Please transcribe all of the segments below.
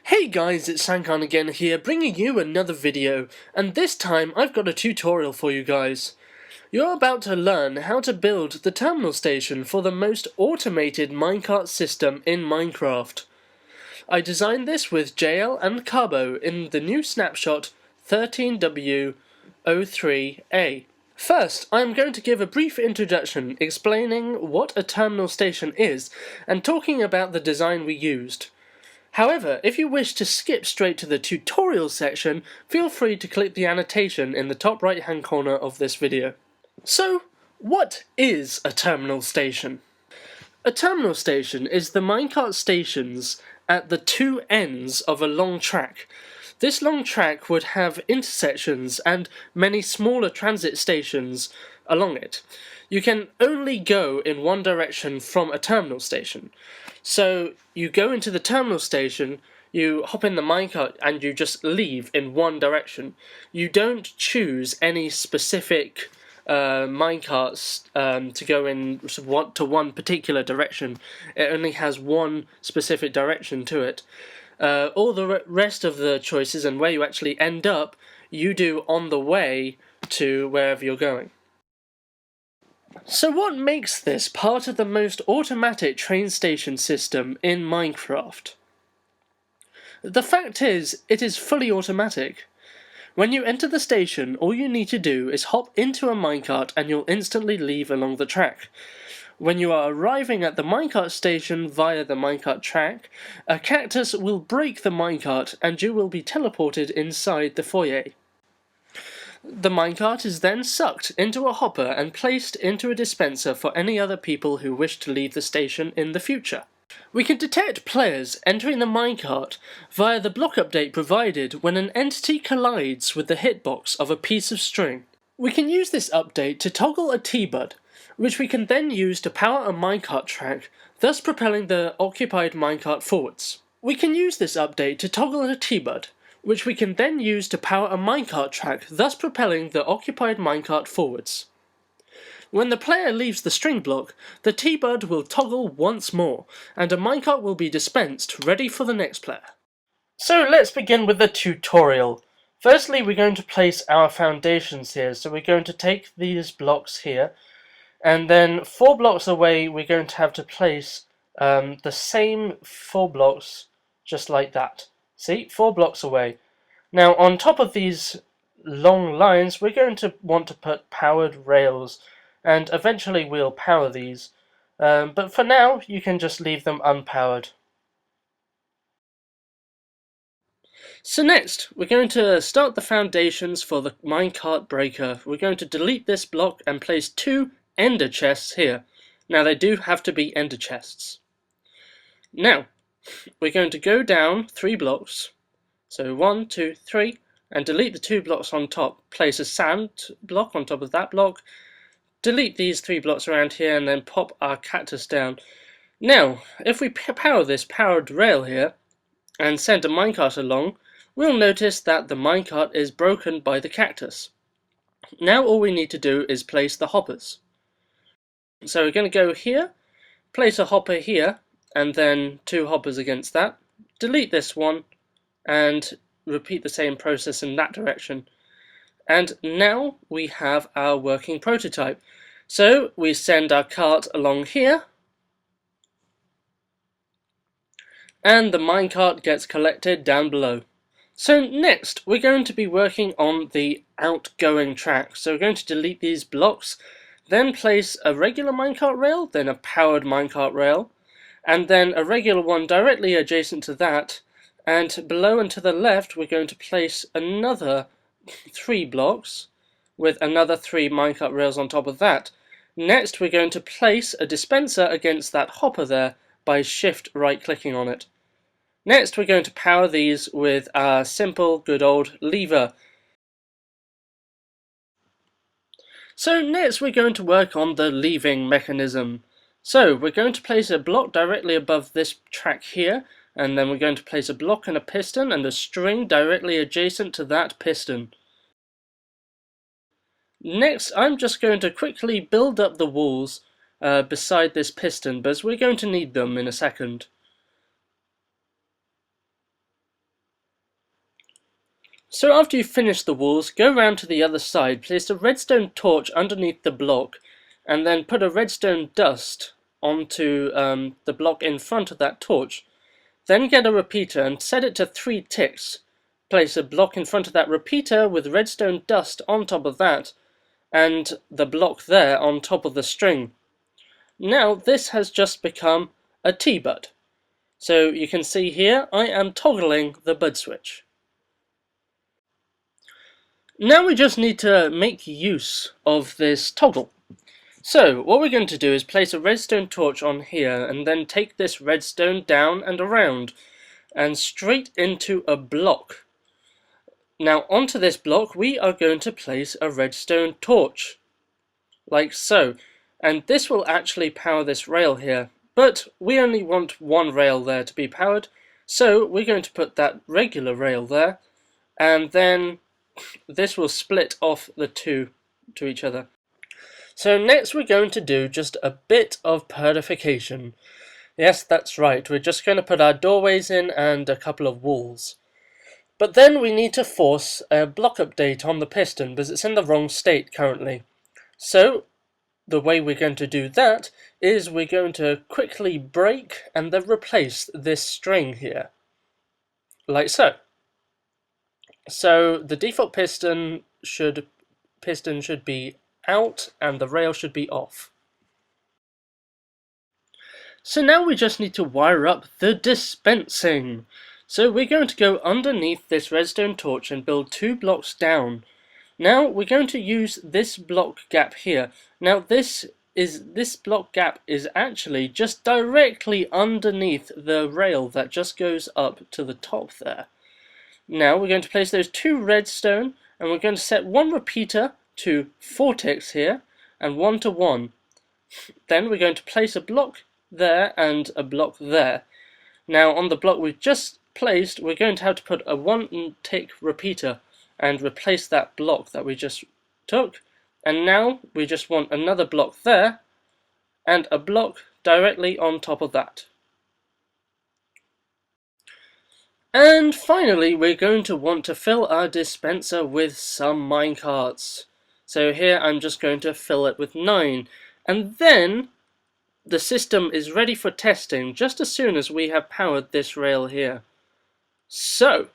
Hey guys, it's Sancarn again here, bringing you another video, and this time I've got a tutorial for you guys. You're about to learn how to build the terminal station for the most automated minecart system in Minecraft. I designed this with JL and Kabo in the new snapshot 13W03A. First, I am going to give a brief introduction explaining what a terminal station is and talking about the design we used. However, if you wish to skip straight to the tutorial section, feel free to click the annotation in the top right hand corner of this video. So, what is a terminal station? A terminal station is the minecart stations at the two ends of a long track. This long track would have intersections and many smaller transit stations along it. You can only go in one direction from a terminal station. So you go into the terminal station, you hop in the minecart and you just leave in one direction. You don't choose any specific minecarts to go in to one particular direction. It only has one specific direction to it. All the rest of the choices and where you actually end up, you do on the way to wherever you're going. So what makes this part of the most automatic train station system in Minecraft? The fact is, it is fully automatic. When you enter the station, all you need to do is hop into a minecart and you'll instantly leave along the track. When you are arriving at the minecart station via the minecart track, a cactus will break the minecart and you will be teleported inside the foyer. The minecart is then sucked into a hopper and placed into a dispenser for any other people who wish to leave the station in the future. We can detect players entering the minecart via the block update provided when an entity collides with the hitbox of a piece of string. We can use this update to toggle a T-bud, which we can then use to power a minecart track, thus propelling the occupied minecart forwards. We can use this update to toggle a T-bud, which we can then use to power a minecart track, thus propelling the occupied minecart forwards. When the player leaves the string block, the T-bud will toggle once more, and a minecart will be dispensed, ready for the next player. So let's begin with the tutorial. Firstly, we're going to place our foundations here, so we're going to take these blocks here, and then 4 blocks away we're going to have to place the same 4 blocks just like that. See, 4 blocks away. Now on top of these long lines we're going to want to put powered rails, and eventually we'll power these, but for now you can just leave them unpowered. So next we're going to start the foundations for the minecart breaker. We're going to delete this block and place 2 ender chests here. Now they do have to be ender chests. Now we're going to go down 3 blocks, so 1, 2, 3, and delete the 2 blocks on top. Place a sand block on top of that block, delete these 3 blocks around here, and then pop our cactus down. Now, if we power this powered rail here, and send a minecart along, we'll notice that the minecart is broken by the cactus. Now all we need to do is place the hoppers. So we're going to go here, place a hopper here, and then 2 hoppers against that, delete this one, and repeat the same process in that direction. And now we have our working prototype. So we send our cart along here, and the minecart gets collected down below. So next we're going to be working on the outgoing track. So we're going to delete these blocks, then place a regular minecart rail, then a powered minecart rail, and then a regular one directly adjacent to that, and below and to the left we're going to place another 3 blocks with another 3 minecart rails on top of that. Next we're going to place a dispenser against that hopper there by shift right clicking on it. Next we're going to power these with our simple good old lever. So next we're going to work on the leaving mechanism. So we're going to place a block directly above this track here, and then we're going to place a block and a piston and a string directly adjacent to that piston. Next I'm just going to quickly build up the walls beside this piston, but we're going to need them in a second. So after you've finished the walls, go round to the other side, place a redstone torch underneath the block, and then put a redstone dust onto the block in front of that torch. Then get a repeater and set it to 3 ticks. Place a block in front of that repeater with redstone dust on top of that, and the block there on top of the string. Now this has just become a T-bud. So you can see here I am toggling the bud switch. Now we just need to make use of this toggle. So what we're going to do is place a redstone torch on here and then take this redstone down and around and straight into a block. Now onto this block we are going to place a redstone torch, like so, and this will actually power this rail here, but we only want one rail there to be powered, so we're going to put that regular rail there, and then this will split off the two to each other. So next we're going to do just a bit of purification. Yes, that's right, we're just going to put our doorways in and a couple of walls. But then we need to force a block update on the piston because it's in the wrong state currently. So the way we're going to do that is we're going to quickly break and then replace this string here, like so. So the default piston should be out and the rail should be off. So now we just need to wire up the dispensing. So we're going to go underneath this redstone torch and build 2 blocks down. Now we're going to use this block gap here. Now this block gap is actually just directly underneath the rail that just goes up to the top there. Now we're going to place those 2 redstone and we're going to set 1 repeater to 4 ticks here and 1 to 1. Then we're going to place a block there and a block there. Now on the block we've just placed, we're going to have to put a 1 tick repeater and replace that block that we just took. And now we just want another block there and a block directly on top of that. And finally we're going to want to fill our dispenser with some minecarts. So here I'm just going to fill it with 9, and then the system is ready for testing just as soon as we have powered this rail here. So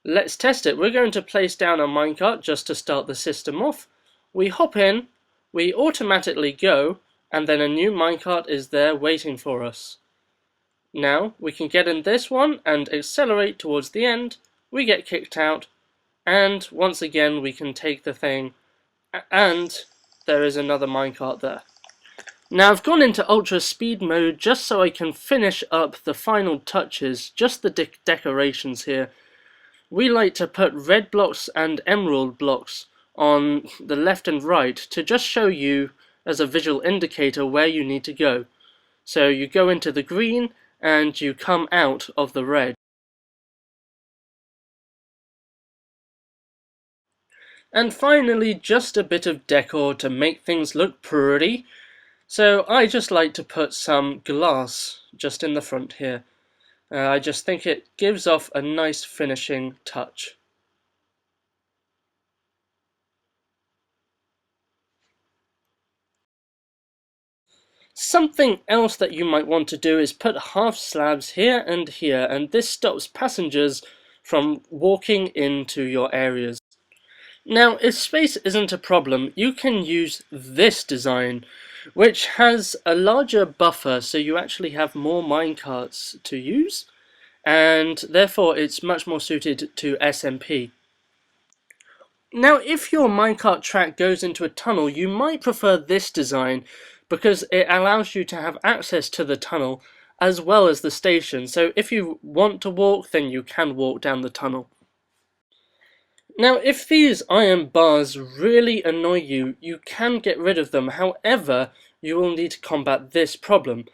let's test it. We're going to place down a minecart just to start the system off. We hop in, we automatically go, and then a new minecart is there waiting for us. Now we can get in this one and accelerate towards the end. We get kicked out, and once again we can take the thing, and there is another minecart there. Now I've gone into ultra speed mode just so I can finish up the final touches, just the decorations here. We like to put red blocks and emerald blocks on the left and right to just show you as a visual indicator where you need to go. So you go into the green and you come out of the red. And finally, just a bit of decor to make things look pretty. So I just like to put some glass just in the front here. I just think it gives off a nice finishing touch. Something else that you might want to do is put half slabs here, and this stops passengers from walking into your areas. Now, if space isn't a problem, you can use this design, which has a larger buffer, so you actually have more minecarts to use, and therefore it's much more suited to SMP. Now, if your minecart track goes into a tunnel, you might prefer this design because it allows you to have access to the tunnel as well as the station. So if you want to walk, then you can walk down the tunnel. Now, if these iron bars really annoy you, you can get rid of them. However, you will need to combat this problem.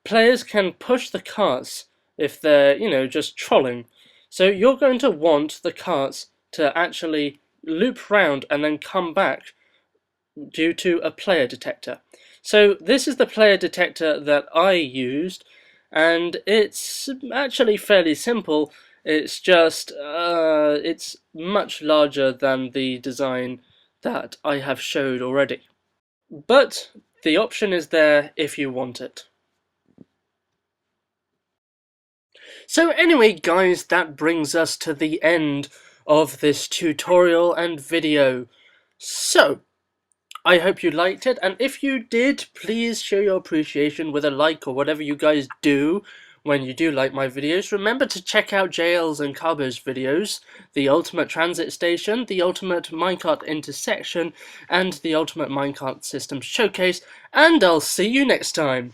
Players can push the carts if they're, just trolling. So you're going to want the carts to actually loop round and then come back due to a player detector. So this is the player detector that I used, and it's actually fairly simple. It's just, it's much larger than the design that I have showed already. But the option is there if you want it. So anyway guys, that brings us to the end of this tutorial and video. So, I hope you liked it, and if you did, please show your appreciation with a like or whatever you guys do when you do like my videos. Remember to check out JL's and Kabo's videos, the Ultimate Transit Station, the Ultimate Minecart Intersection, and the Ultimate Minecart System Showcase, and I'll see you next time.